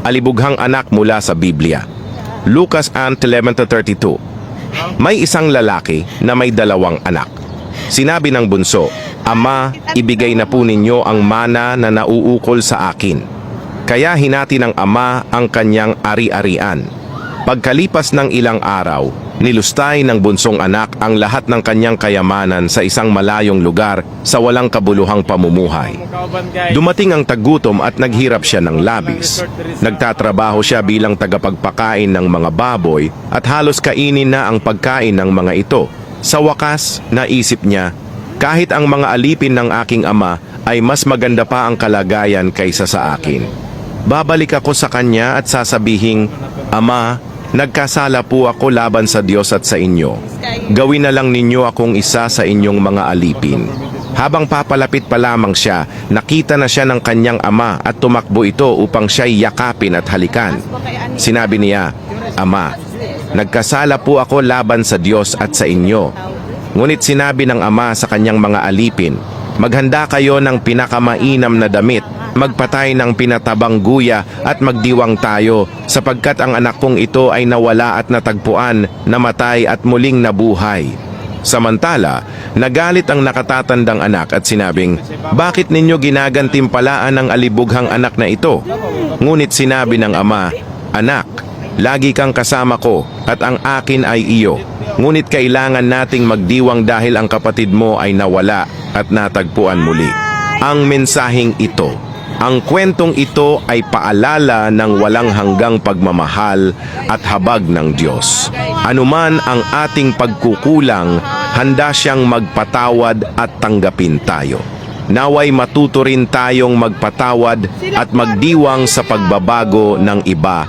alibughang anak mula sa Biblia. Lucas 11:32. May isang lalaki na may 2 anak. Sinabi ng bunso, "Ama, ibigay na po ninyo ang mana na nauukol sa akin." Kaya hinati ng ama ang kanyang ari-arian. Pagkalipas ng ilang araw, nilustay ng bunsong anak ang lahat ng kanyang kayamanan sa isang malayong lugar sa walang kabuluhang pamumuhay. Dumating ang taggutom at naghirap siya ng labis. Nagtatrabaho siya bilang tagapagpakain ng mga baboy at halos kainin na ang pagkain ng mga ito. Sa wakas, naisip niya, kahit ang mga alipin ng aking ama ay mas maganda pa ang kalagayan kaysa sa akin. Babalik ako sa kanya at sasabihin, "Ama, nagkasala po ako laban sa Diyos at sa inyo. Gawin na lang ninyo akong isa sa inyong mga alipin." Habang papalapit pa lamang siya, nakita na siya ng kanyang ama at tumakbo ito upang siya'y yakapin at halikan. Sinabi niya, "Ama, nagkasala po ako laban sa Diyos at sa inyo." Ngunit sinabi ng ama sa kanyang mga alipin, "Maghanda kayo ng pinakamainam na damit, magpatay ng pinatabang guya at magdiwang tayo, sapagkat ang anak kong ito ay nawala at natagpuan, namatay at muling nabuhay." Samantala, nagalit ang nakatatandang anak at sinabing, "Bakit ninyo ginagantimpalaan ang alibughang anak na ito?" Ngunit sinabi ng ama, "Anak, lagi kang kasama ko at ang akin ay iyo. Ngunit kailangan nating magdiwang dahil ang kapatid mo ay nawala at natagpuan muli." Ang mensaheng ito, ang kwentong ito ay paalala ng walang hanggang pagmamahal at habag ng Diyos. Anuman ang ating pagkukulang, handa siyang magpatawad at tanggapin tayo. Naway matuto rin tayong magpatawad at magdiwang sa pagbabago ng iba